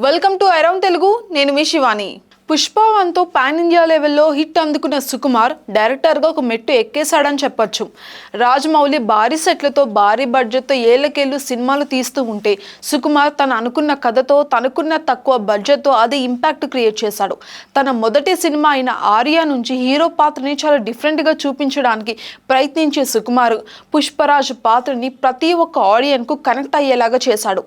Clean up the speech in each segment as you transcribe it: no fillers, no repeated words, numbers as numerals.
Welcome to around Telugu. నేను మీ Shivani. Pushpa 1తో pan India లెవెల్లో hit అందుకున్న సుకుమార్ డైరెక్టర్గా ఒక మెట్టు ఎక్కేశాడని చెప్పొచ్చు. రాజమౌళి భారీ సెట్లతో భారీ బడ్జెట్తో ఏళ్లకేళ్లు సినిమాలు తీస్తూ ఉంటే సుకుమార్ తను అనుకున్న కథతో తనకున్న తక్కువ బడ్జెట్తో అది ఇంపాక్ట్ క్రియేట్ చేశాడు. తన మొదటి సినిమా అయిన ఆర్య నుంచి హీరో పాత్రని చాలా డిఫరెంట్గా చూపించడానికి ప్రయత్నించే సుకుమార్ పుష్పరాజ్ పాత్రని ప్రతి ఒక్క ఆడియన్కు కనెక్ట్ అయ్యేలాగా చేశాడు.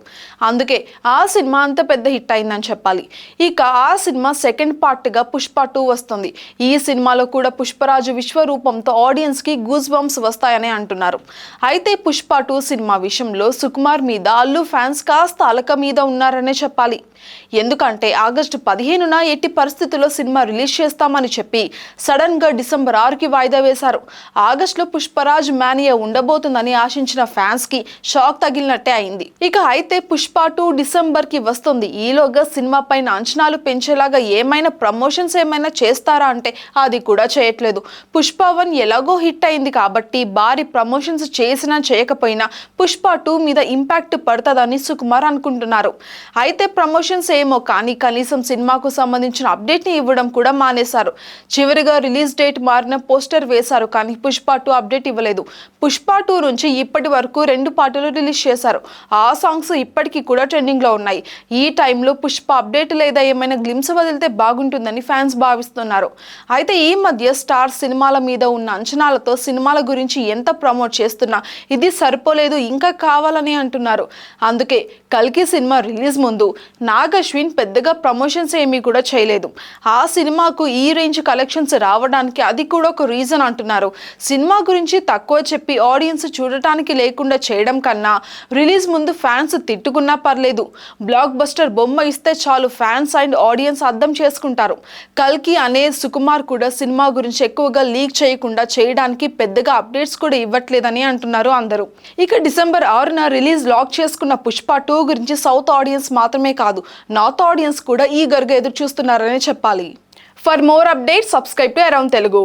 అందుకే ఆ సినిమా అంత పెద్ద హిట్ అయిందని చెప్పాలి. ఇక ఆ సినిమా సెకండ్ పార్ట్గా పుష్ప 2 వస్తుంది. ఈ సినిమాలో కూడా పుష్పరాజు విశ్వరూపంతో ఆడియన్స్ కి గూస్ బంప్స్ వస్తాయని అంటున్నారు. అయితే పుష్ప 2 సినిమా విషయంలో సుకుమార్ మీద అల్లు ఫ్యాన్స్ కాస్త అలక మీద ఉన్నారనే చెప్పాలి. ఎందుకంటే ఆగస్టు 15న ఎట్టి పరిస్థితుల్లో సినిమా రిలీజ్ చేస్తామని చెప్పి సడన్ గా డిసెంబర్ 6కి వాయిదా వేశారు. ఆగస్టులో పుష్పరాజ్ మానియా ఉండబోతుందని ఆశించిన ఫ్యాన్స్ కి షాక్ తగిలినట్టే అయింది. ఇక అయితే పుష్ప 2 డిసెంబర్ కి వస్తుంది. ఈలోగా సినిమా పైన అంచనాలు పెంచేలాగా ఏమైనా ప్రమోషన్స్ ఏమైనా చేస్తారా అంటే అది కూడా చేయట్లేదు. పుష్ప 1 ఎలాగో హిట్ అయింది కాబట్టి భారీ ప్రమోషన్స్ చేసినా చేయకపోయినా పుష్ప 2 మీద ఇంపాక్ట్ పడుతుందని సుకుమార్ అనుకుంటున్నారు. అయితే ప్రమోషన్స్ ఏమో కానీ కనీసం సినిమాకు సంబంధించిన అప్డేట్ ని ఇవ్వడం కూడా మానేశారు. చివరిగా రిలీజ్ డేట్ మారిన పోస్టర్ వేశారు కానీ పుష్ప 2 అప్డేట్ ఇవ్వలేదు. పుష్ప 2 నుంచి ఇప్పటి వరకు 2 పాటలు రిలీజ్ చేశారు. ఆ సాంగ్స్ ఇప్పటికీ కూడా ట్రెండింగ్ లో ఉన్నాయి. ఈ టైంలో పుష్ప అప్డేట్ లేదా ఏమైనా గ్లిమ్స్ వదిలితే బాగుంటుందని ఫ్యాన్స్ భావిస్తున్నారు. అయితే ఈ మధ్య స్టార్ సినిమాల మీద ఉన్న అంచనాలతో సినిమాల గురించి ఎంత ప్రమోట్ చేస్తున్నా ఇది సరిపోలేదు, ఇంకా కావాలని అంటున్నారు. అందుకే కల్కి సినిమా రిలీజ్ ముందు నాగ్ అశ్విన్ పెద్దగా ప్రమోషన్స్ ఏమీ కూడా చేయలేదు. ఆ సినిమాకు ఈ రేంజ్ కలెక్షన్స్ రావడానికి అది కూడా ఒక రీజన్ అంటున్నారు. సినిమా గురించి తక్కువ చెప్పి ఆడియన్స్ చూడటానికి లేకుండా చేయడం కన్నా రిలీజ్ ముందు ఫ్యాన్స్ తిట్టుకున్నా పర్లేదు, బ్లాక్ బస్టర్ బొమ్మ ఇస్తే చాలు ఫ్యాన్స్ అండ్ ఆడియన్స్ అర్థం చేసుకుంటారు. కల్కి అనే సుకుమార్ కూడా సినిమా గురించి ఎక్కువగా లీక్ చేయకుండా చేయడానికి పెద్దగా అప్డేట్స్ కూడా ఇవ్వట్లేదని అంటున్నారు అందరూ. ఇక డిసెంబర్ 6న రిలీజ్ లాక్ చేసుకున్న పుష్ప 2 గురించి సౌత్ ఆడియన్స్ మాత్రమే కాదు, నార్త్ ఆడియన్స్ కూడా ఈగర్గా ఎదురు చూస్తున్నారని చెప్పాలి. For more updates subscribe to around Telugu.